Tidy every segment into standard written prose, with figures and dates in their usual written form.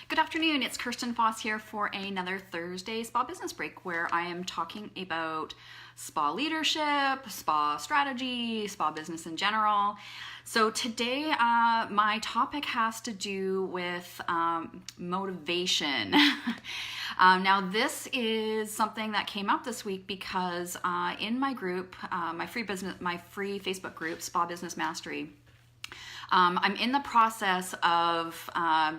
Good afternoon, it's Kirsten Foss here for another Thursday Spa Business Break where I am talking about spa leadership, spa strategy, spa business in general. So today my topic has to do with motivation. Now this is something that came up this week because in my group, my free Facebook group, Spa Business Mastery, I'm in the process of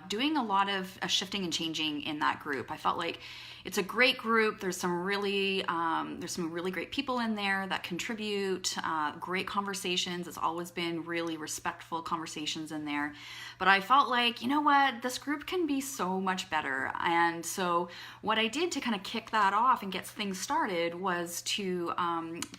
doing a lot of shifting and changing in that group. I felt like it's a great group. There's some really great people in there that contribute, great conversations. It's always been really respectful conversations in there. But I felt like, you know what, this group can be so much better. And so what I did to kind of kick that off and get things started was to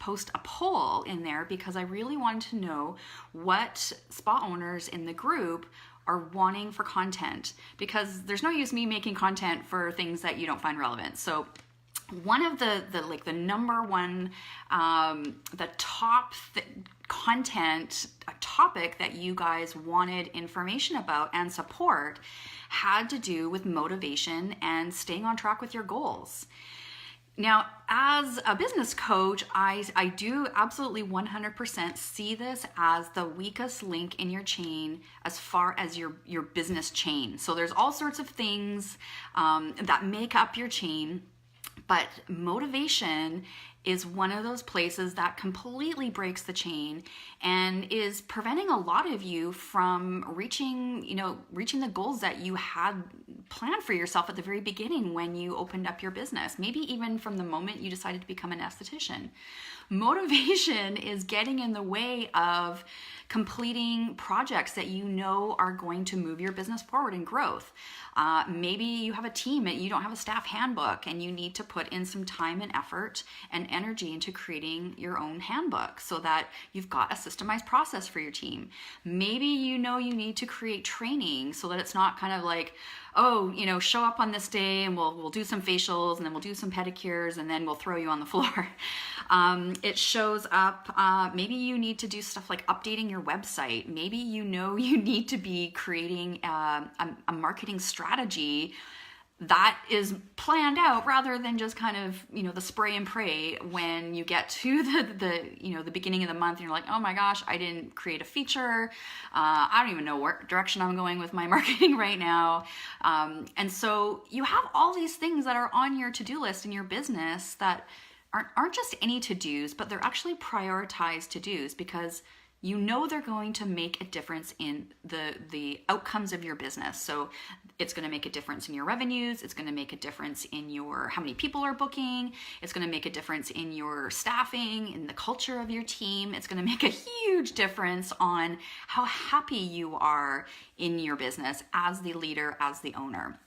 post a poll in there because I really wanted to know what spa owners in the group are wanting for content, because there's no use me making content for things that you don't find relevant. So one of the number one, the top content topic that you guys wanted information about and support had to do with motivation and staying on track with your goals. Now, as a business coach, I do absolutely 100% see this as the weakest link in your chain as far as your business chain. So there's all sorts of things that make up your chain, but motivation is one of those places that completely breaks the chain and is preventing a lot of you from reaching the goals that you had planned for yourself at the very beginning when you opened up your business, maybe even from the moment you decided to become an esthetician. Motivation is getting in the way of completing projects that you know are going to move your business forward in growth. Maybe you have a team and you don't have a staff handbook and you need to put in some time and effort and energy into creating your own handbook so that you've got a systemized process for your team. Maybe you know you need to create training so that it's not kind of like, oh, show up on this day and we'll do some facials and then we'll do some pedicures and then we'll throw you on the floor. It shows up, maybe you need to do stuff like updating your website. Maybe you need to be creating a marketing strategy that is planned out rather than just kind of, the spray and pray when you get to the beginning of the month and you're like, oh my gosh, I didn't create a feature. I don't even know what direction I'm going with my marketing right now. And so you have all these things that are on your to-do list in your business that aren't just any to-dos, but they're actually prioritized to-dos because they're going to make a difference in the outcomes of your business. So it's going to make a difference in your revenues. It's going to make a difference in how many people are booking. It's going to make a difference in your staffing, in the culture of your team. It's going to make a huge difference on how happy you are in your business as the leader, as the owner.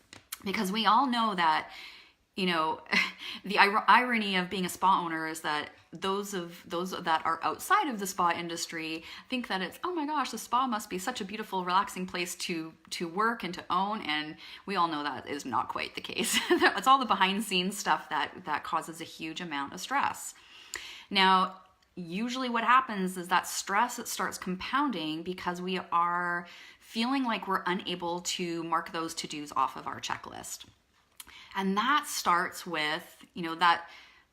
Because we all know that the irony of being a spa owner is that those that are outside of the spa industry think that it's, oh my gosh, the spa must be such a beautiful, relaxing place to work and to own. And we all know that is not quite the case. It's all the behind the scenes stuff that causes a huge amount of stress. Now, usually what happens is that stress starts compounding because we are feeling like we're unable to mark those to-dos off of our checklist. And that starts with,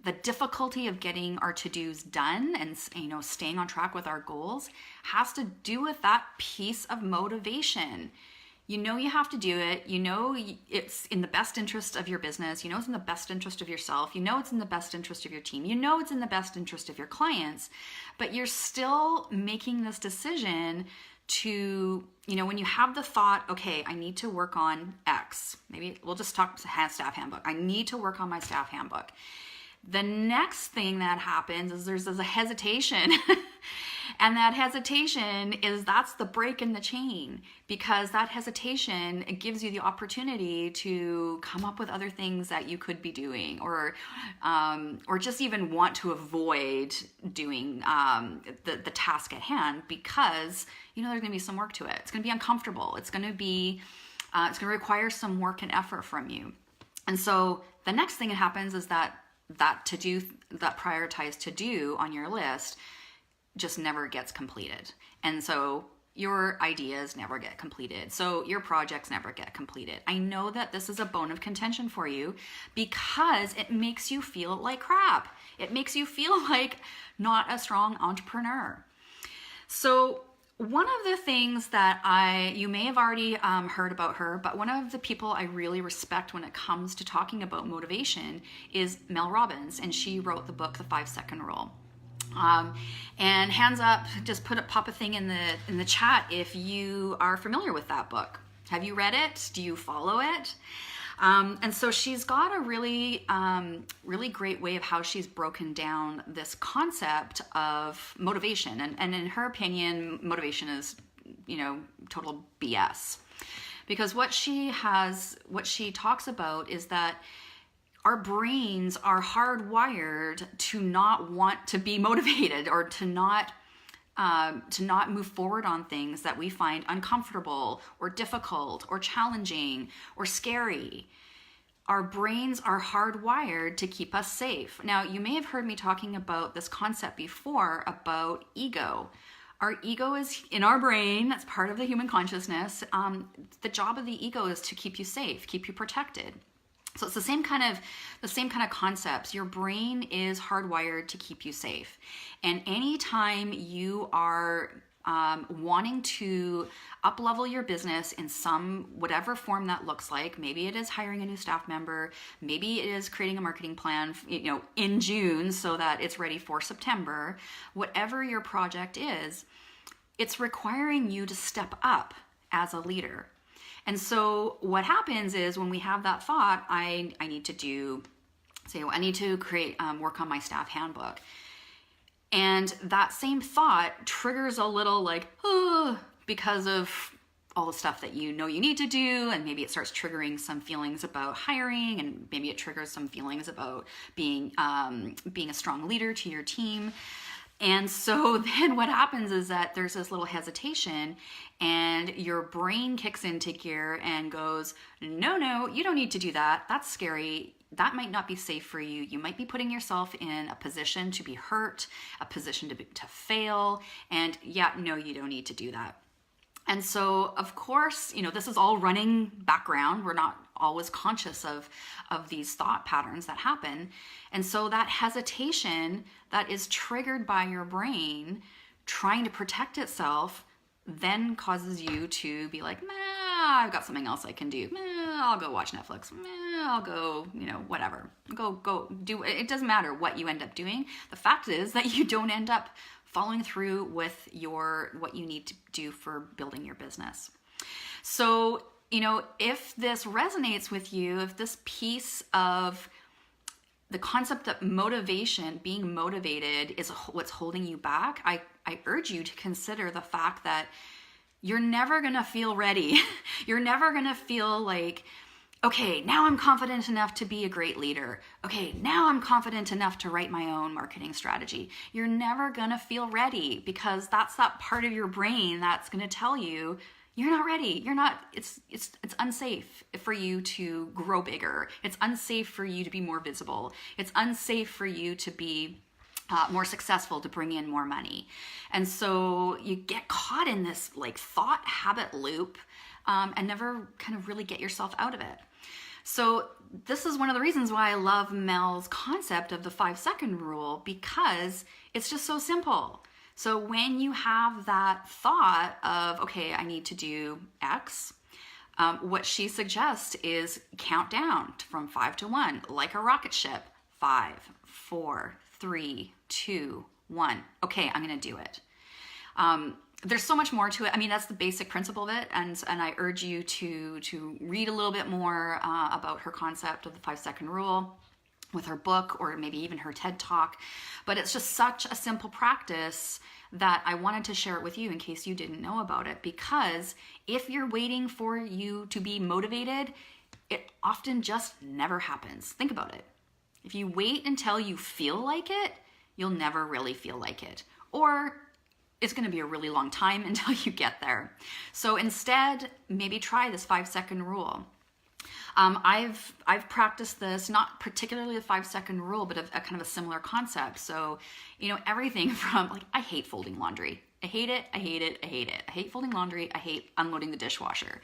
the difficulty of getting our to-dos done and, staying on track with our goals has to do with that piece of motivation. You have to do it. It's in the best interest of your business. It's in the best interest of yourself. It's in the best interest of your team. It's in the best interest of your clients, but you're still making this decision to, when you have the thought, okay, I need to work on X, maybe we'll just talk staff handbook. I need to work on my staff handbook. The next thing that happens is there's a hesitation. And that hesitation that's the break in the chain, because that hesitation, it gives you the opportunity to come up with other things that you could be doing or just even want to avoid doing the task at hand because, there's going to be some work to it. It's going to be uncomfortable. It's going to require some work and effort from you. And so the next thing that happens is that prioritized to do on your list just never gets completed. And so your ideas never get completed. So your projects never get completed. I know that this is a bone of contention for you because it makes you feel like crap. It makes you feel like not a strong entrepreneur. So one of the things that you may have already heard about her, but one of the people I really respect when it comes to talking about motivation is Mel Robbins, and she wrote the book, The 5-Second Rule. And hands up, just pop a thing in the chat if you are familiar with that book. Have you read it? Do you follow it? And so she's got a really great way of how she's broken down this concept of motivation. And in her opinion, motivation is, total BS. Because what she talks about is that our brains are hardwired to not want to be motivated, or to not move forward on things that we find uncomfortable or difficult or challenging or scary. Our brains are hardwired to keep us safe. Now, you may have heard me talking about this concept before about ego. Our ego is in our brain. That's part of the human consciousness. The job of the ego is to keep you safe, keep you protected. So it's the same kind of concepts. Your brain is hardwired to keep you safe. And anytime you are wanting to up-level your business in whatever form that looks like, maybe it is hiring a new staff member, maybe it is creating a marketing plan, in June so that it's ready for September, whatever your project is, it's requiring you to step up as a leader. And so what happens is when we have that thought, I need to create, work on my staff handbook. And that same thought triggers a little because of all the stuff that you need to do. And maybe it starts triggering some feelings about hiring, and maybe it triggers some feelings about being a strong leader to your team. And so then what happens is that there's this little hesitation, and your brain kicks into gear and goes, no, you don't need to do that. That's scary. That might not be safe for you. You might be putting yourself in a position to be hurt, a position to fail. And no, you don't need to do that. And so, of course, this is all running background. We're not always conscious of these thought patterns that happen. And so that hesitation that is triggered by your brain trying to protect itself then causes you to be like, I've got something else I can do. I'll go watch Netflix. I'll go, whatever. Go do it. It doesn't matter what you end up doing. The fact is that you don't end up following through with what you need to do for building your business. So, if this resonates with you, if this piece of the concept that motivation, being motivated, is what's holding you back, I urge you to consider the fact that you're never going to feel ready. You're never going to feel like, okay, now I'm confident enough to be a great leader. Okay, now I'm confident enough to write my own marketing strategy. You're never going to feel ready, because that's that part of your brain that's going to tell you you're not ready. You're not, it's unsafe for you to grow bigger. It's unsafe for you to be more visible. It's unsafe for you to be more successful, to bring in more money. And so you get caught in this thought habit loop and never kind of really get yourself out of it. So this is one of the reasons why I love Mel's concept of the 5-second rule, because it's just so simple. So when you have that thought of, okay, I need to do X, what she suggests is count down from 5 to 1, like a rocket ship. 5, 4, 3, 2, 1. Okay, I'm going to do it. There's so much more to it. I mean, that's the basic principle of it. And I urge you to read a little bit more about her concept of the 5-second rule with her book, or maybe even her TED Talk. But it's just such a simple practice that I wanted to share it with you in case you didn't know about it. Because if you're waiting for you to be motivated, it often just never happens. Think about it. If you wait until you feel like it, you'll never really feel like it. Or it's going to be a really long time until you get there. So instead, maybe try this 5-second rule. I've practiced this, not particularly the 5-second rule, but a kind of a similar concept. So, everything from I hate folding laundry. I hate it. I hate it. I hate it. I hate folding laundry. I hate unloading the dishwasher.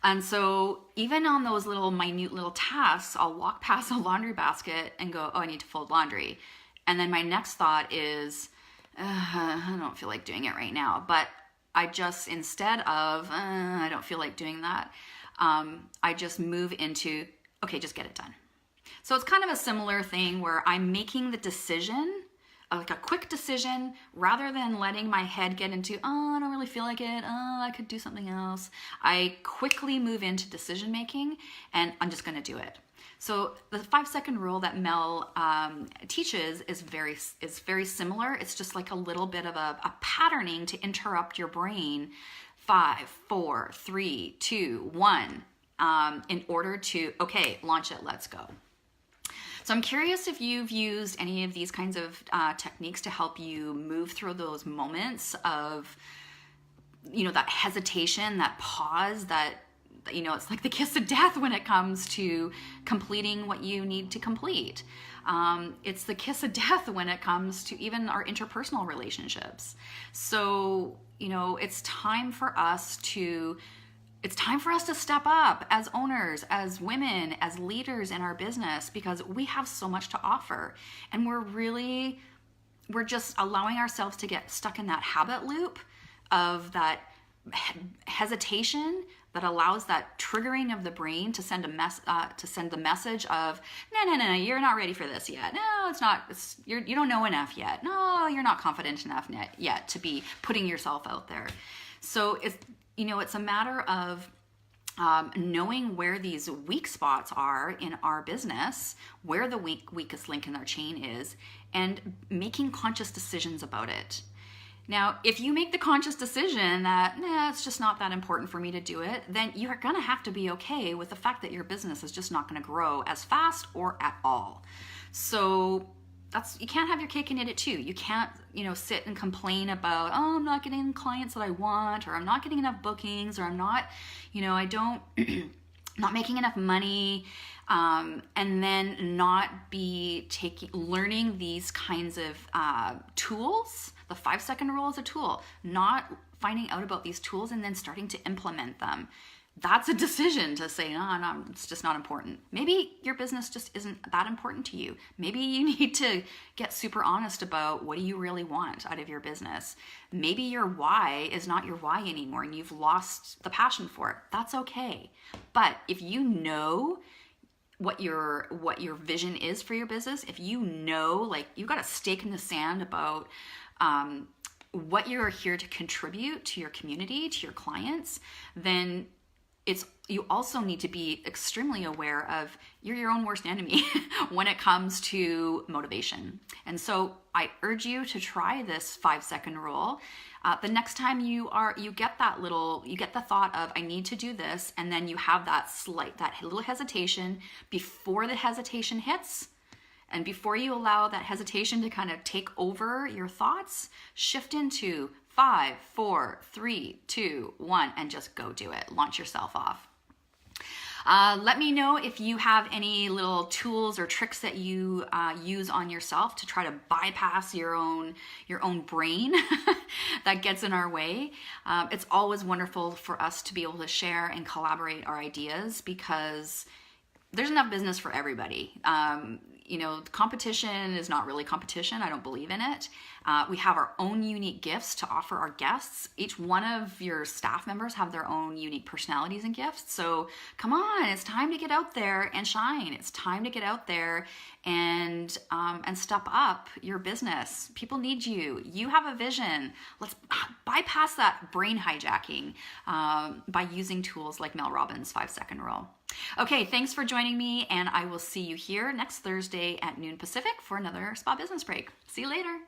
And so even on those little minute little tasks, I'll walk past a laundry basket and go, oh, I need to fold laundry. And then my next thought is, I don't feel like doing it right now. But I just, instead of, I don't feel like doing that, I just move into, okay, just get it done. So it's kind of a similar thing where I'm making the decision, like a quick decision, rather than letting my head get into, oh, I don't really feel like it. Oh, I could do something else. I quickly move into decision making and I'm just going to do it. So the 5-second rule that Mel teaches is very similar. It's just like a little bit of a patterning to interrupt your brain. 5, 4, 3, 2, 1, in order to, okay, launch it, let's go. So I'm curious if you've used any of these kinds of techniques to help you move through those moments of, that hesitation, that pause, that, it's like the kiss of death when it comes to completing what you need to complete. It's the kiss of death when it comes to even our interpersonal relationships. So, it's time for us to step up as owners, as women, as leaders in our business, because we have so much to offer. And we're just allowing ourselves to get stuck in that habit loop of that hesitation that allows that triggering of the brain to send the message of, no, you're not ready for this yet. No, it's not. You don't know enough yet. No, you're not confident enough yet to be putting yourself out there. So it's a matter of knowing where these weak spots are in our business, where the weakest link in our chain is, and making conscious decisions about it. Now, if you make the conscious decision that, it's just not that important for me to do it, then you are going to have to be okay with the fact that your business is just not going to grow as fast or at all. So you can't have your cake and eat it too. You can't, sit and complain about, oh, I'm not getting clients that I want, or I'm not getting enough bookings, or I'm not, not making enough money, and then not be learning these kinds of tools. The 5-second rule is a tool, not finding out about these tools and then starting to implement them. That's a decision to say, no, it's just not important. Maybe your business just isn't that important to you. Maybe you need to get super honest about what do you really want out of your business. Maybe your why is not your why anymore and you've lost the passion for it. That's okay. But if you know what your vision is for your business, if like you've got a stake in the sand about what you're here to contribute to your community, to your clients, then you also need to be extremely aware of you're your own worst enemy when it comes to motivation. And so I urge you to try this 5-second rule. The next time you get the thought of, I need to do this, and then you have that little hesitation. Before the hesitation hits, and before you allow that hesitation to kind of take over your thoughts, shift into 5, 4, 3, 2, 1, and just go do it. Launch yourself off. Let me know if you have any little tools or tricks that you use on yourself to try to bypass your own brain that gets in our way. It's always wonderful for us to be able to share and collaborate our ideas because there's enough business for everybody. Competition is not really competition. I don't believe in it. We have our own unique gifts to offer our guests. Each one of your staff members have their own unique personalities and gifts. So come on, it's time to get out there and shine. It's time to get out there and step up your business. People need you. You have a vision. Let's bypass that brain hijacking by using tools like Mel Robbins' 5-second rule. Okay, thanks for joining me, and I will see you here next Thursday at noon Pacific for another Spa Business Break. See you later.